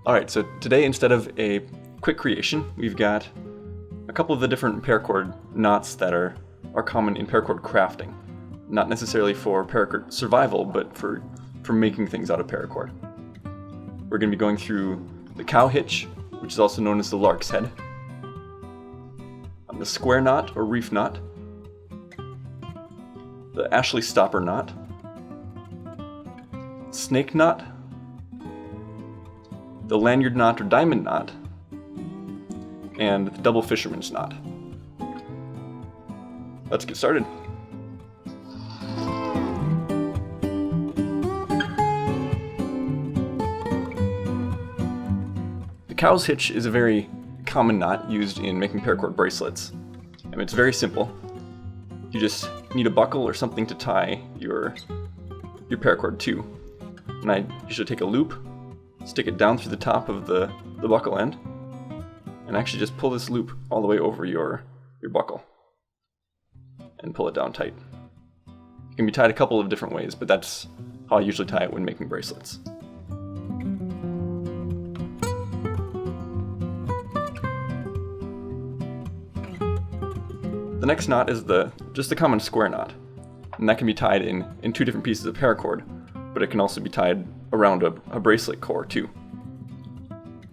Alright, so today instead of a quick creation, we've got a couple of the different paracord knots that are common in paracord crafting. Not necessarily for paracord survival, but for making things out of paracord. We're going to be going through the cow hitch, which is also known as the lark's head, the square knot or reef knot, the Ashley stopper knot, snake knot, the lanyard knot or diamond knot, and the double fisherman's knot. Let's get started. The cow's hitch is a very common knot used in making paracord bracelets. And it's very simple. You just need a buckle or something to tie your paracord to. And I usually take a loop, stick it down through the top of the buckle end, and actually just pull this loop all the way over your buckle and pull it down tight. It can be tied a couple of different ways, but that's how I usually tie it when making bracelets. The next knot is just the common square knot, and that can be tied in two different pieces of paracord, but it can also be tied around a bracelet core too.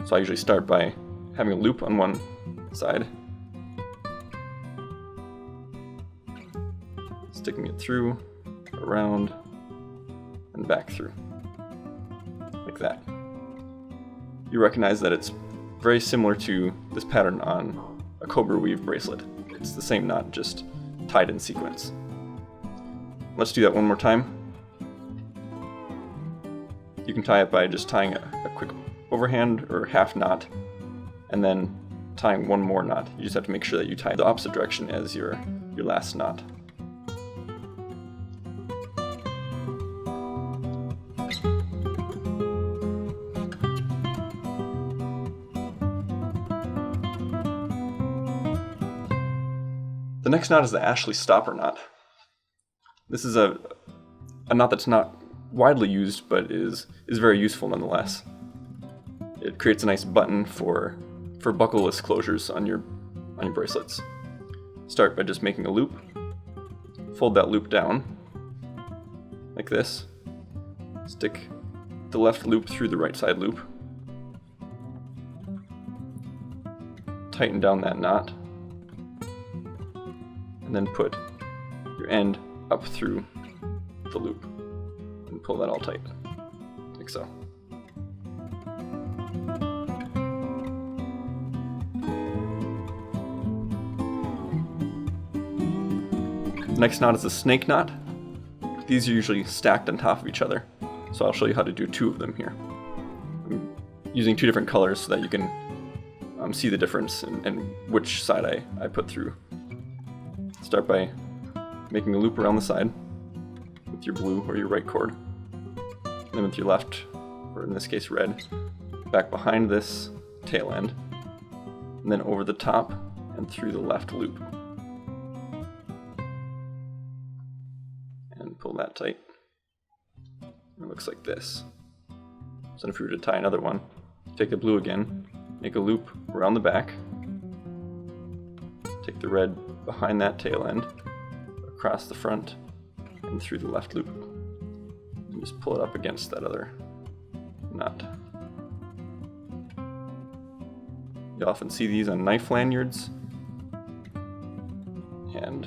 So I usually start by having a loop on one side, sticking it through, around, and back through, like that. You recognize that it's very similar to this pattern on a cobra weave bracelet. It's the same knot, just tied in sequence. Let's do that one more time. You can tie it by just tying a quick overhand or half knot, and then tying one more knot. You just have to make sure that you tie the opposite direction as your last knot. The next knot is the Ashley stopper knot. This is a knot that's not widely used, but is very useful nonetheless. It creates a nice button for buckleless closures on your bracelets. Start by just making a loop, fold that loop down like this, stick the left loop through the right side loop, tighten down that knot, and then put your end up through the loop and pull that all tight, like so. The next knot is the snake knot. These are usually stacked on top of each other, so I'll show you how to do two of them here. I'm using two different colors so that you can see the difference and which side I put through. Start by making a loop around the side with your blue or your right cord, and then with your left, or in this case red, back behind this tail end, and then over the top and through the left loop. And pull that tight. And it looks like this. So if we were to tie another one, take the blue again, make a loop around the back, take the red behind that tail end, across the front, and through the left loop. And just pull it up against that other knot. You often see these on knife lanyards and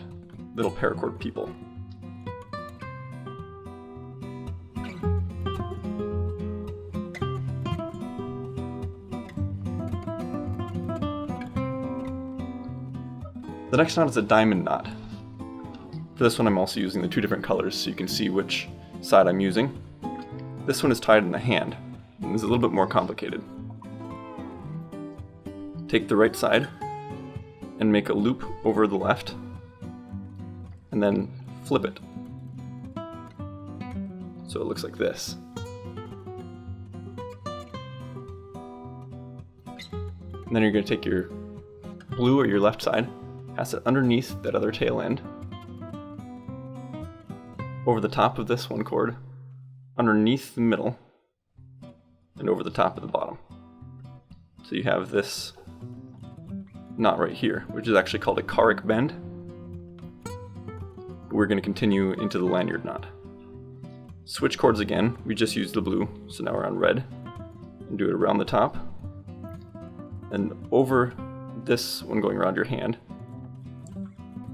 little paracord people. The next knot is a diamond knot. For this one I'm also using the two different colors so you can see which side I'm using. This one is tied in the hand, and is a little bit more complicated. Take the right side and make a loop over the left, and then flip it. So it looks like this. And then you're going to take your blue or your left side, pass it underneath that other tail end, over the top of this one cord, underneath the middle, and over the top of the bottom. So you have this knot right here, which is actually called a Paracord bend. We're going to continue into the lanyard knot. Switch cords again. We just used the blue, so now we're on red. And do it around the top. And over this one going around your hand.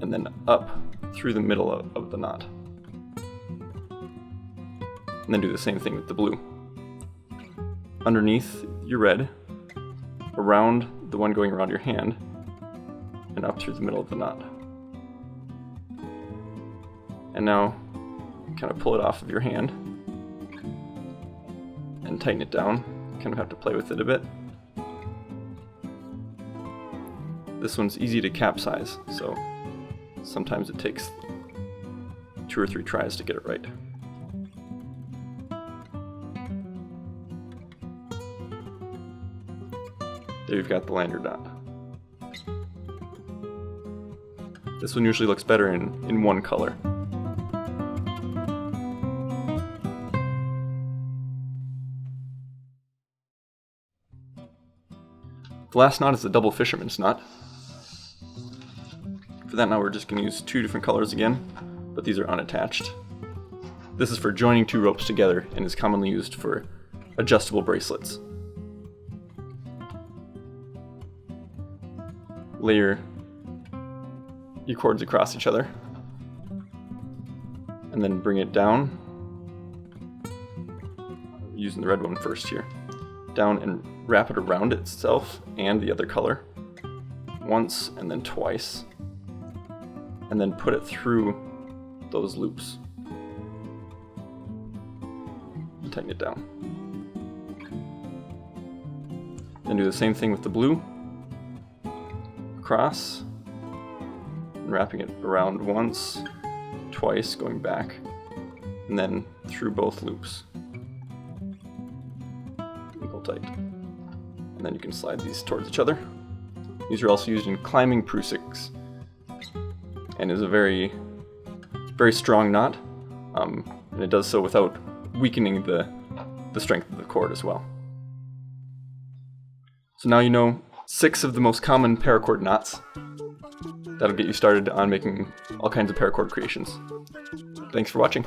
And then up through the middle of the knot. And then do the same thing with the blue. Underneath your red, around the one going around your hand, and up through the middle of the knot. And now, kind of pull it off of your hand, and tighten it down. Kind of have to play with it a bit. This one's easy to capsize, so sometimes it takes 2 or 3 tries to get it right. There you've got the lanyard knot. This one usually looks better in one color. The last knot is the double fisherman's knot. For that knot we're just going to use 2 different colors again, but these are unattached. This is for joining 2 ropes together and is commonly used for adjustable bracelets. Layer your cords across each other and then bring it down, using the red one first here, down and wrap it around itself and the other color once and then twice, and then put it through those loops and tighten it down. Then do the same thing with the blue. Across, and wrapping it around once, twice, going back, and then through both loops. Equal tight. And then you can slide these towards each other. These are also used in climbing prusik, and is a very, very strong knot, and it does so without weakening the strength of the cord as well. So now you know 6 of the most common paracord knots. That'll get you started on making all kinds of paracord creations. Thanks for watching.